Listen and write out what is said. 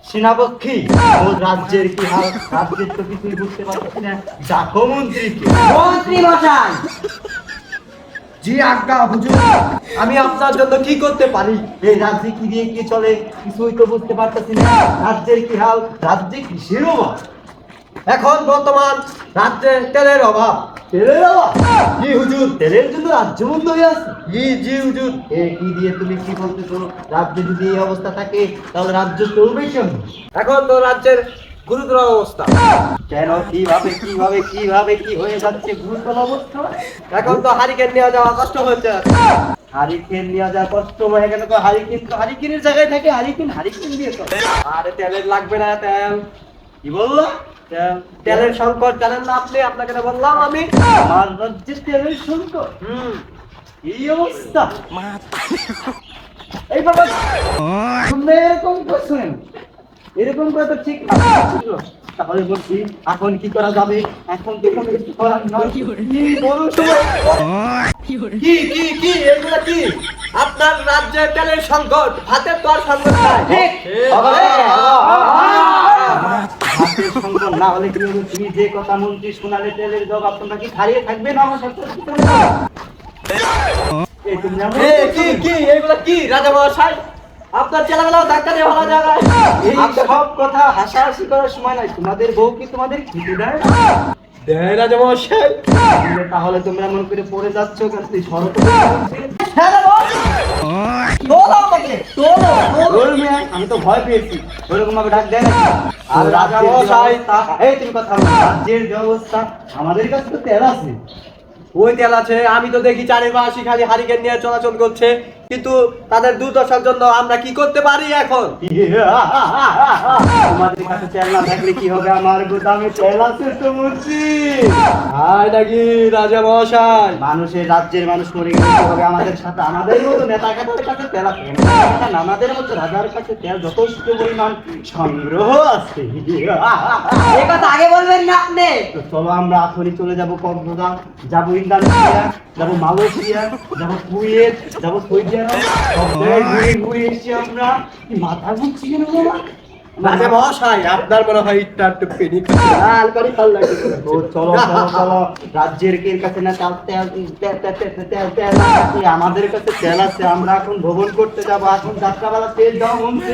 সেনাপক্ষী ও রাজ্যের কি হাল, রাজ্যের তো কিছুই বুঝতে পারছি না। ডাকো মন্ত্রীকে। মন্ত্রী মশাই, জি আজ্ঞা হুজুর। আমি আপনার জন্য কি করতে পারি? এই রাজ্যে কি দিয়ে কি চলে কিছুই তো বুঝতে পারতেছি না। রাজ্যের কি হাল, রাজ্যে কিসের অভাব? এখন বর্তমান রাজ্যে তেলের অভাব। তেলের অভাব? জি হুজুর, তেলের জন্য রাজ্য বন্ধ হয়ে আছে। জি জি হুজুর। এ কি দিয়ে তুমি কি বলতেছো? রাজ্যে যদি এই অবস্থা থাকে তাহলে রাজ্য চলবে কেমন? এখন তো রাজ্যের গুরুতর অবস্থা। কেন, কিভাবে কিভাবে কিভাবে কি হয়ে যাচ্ছে গুরুতর অবস্থা? এখন তো হারিকেন নিয়ে যাওয়া কষ্ট হচ্ছে। হারিকেন নিয়ে যা কষ্ট হয়ে গেল, তো হারিকেন তো হারিকেনের জায়গায় থাকে, হারিকেন হারিকেন দিয়ে তো। আরে তেলের লাগবে না, তেল কি বললো? তেলের সংকট জানেন না আপনি? আপনাকে তো বললাম আমি। আমার রাজ্যে তেলের সংকট। এই অবস্থা। এই বাবা, তুমি এরকম করছেন? এরকম করে তো ঠিক ছিল। তাহলে বলছি এখন কি করা যাবে? এখন তো কোনো কিছু করার নয়। কি বলুন সময়? কি কি কি এগুলা কি? আপনার রাজ্যে তেলের সংকট, ভাতের তো আর সংকট নাই। ঠিক। হাতের সংকট না হলে কি হবে? তুমি যে কথা মন্ত্রী শোনালে তেলের জবাব তোমরা কি হারিয়ে থাকবে না আমার সাথে? এই তুমি জানো? কি কি এগুলা কি রাজা মহাশয়? আপনার ছেলেবেলাও ডাক্তারে ভালো জায়গায়। এই সব কথা হাসাহাসি করার সময় নাই। তোমাদের বউ কি তোমাদের খেতে দেয়? দেয় রাজা মহাশয়। তাহলে তোমরা মনে করে পড়ে যাচ্ছ কেন? শরৎ আমি তো ভয় পেয়েছি। ওরকম ভাবে ডাক দেয় না। আর রাজা মশাই এই তুমি কথা বলো। রাজ্যের যে অবস্থা, আমাদের কাছে তো তেল আছে। ওই তেল আছে, আমি তো দেখি চারিপাশে খালি হারিকেন নিয়ে চলাচল করছে, কিন্তু তাদের দুর্দশার জন্য আমরা কি করতে পারি এখন? তোমাদের কাছে তেল না থাকলে কি হবে? আমার গোদামে তেল আছে তো মন্ত্রী। হায় নাকি রাজা মহাশয়? মানুষের রাজ্যের মানুষ মরে গেলে কি হবে আমাদের সাথে? আমাদের মতো নেতা নেতাদের কাছে তেল আছে, আমাদের মতো রাজার কাছে তেল যথেষ্ট পরিমাণ সংগ্রহ আছে। এই কথা আগে বলবেন না আপনি। তো চলো আমরা এখনই চলে যাবো কক্সবাজার, যাবো ইন্দোনেশিয়া, যাবো মালয়েশিয়া, যাবো কুয়েত, যাবো সৌদি আরব। সব জায়গায় ঘুরে ঘুরে এসেছি আমরা। কি মাথা ঘুরছি কেন বাবা? রাজা মহাশয়, আপনার মনে হয় ইটটা একটু পেনি লাল করে ভাল লাগে। তো চলো চলো চলো, রাজ্যের কের কাছে না তেল তেল তেল তেল তেল তেল তেল আছে, আমাদের কাছে তেল আছে। আমরা এখন ভ্রমণ করতে যাবো। এখন যাত্রাবেলা তেল দাও মন্ত্রী।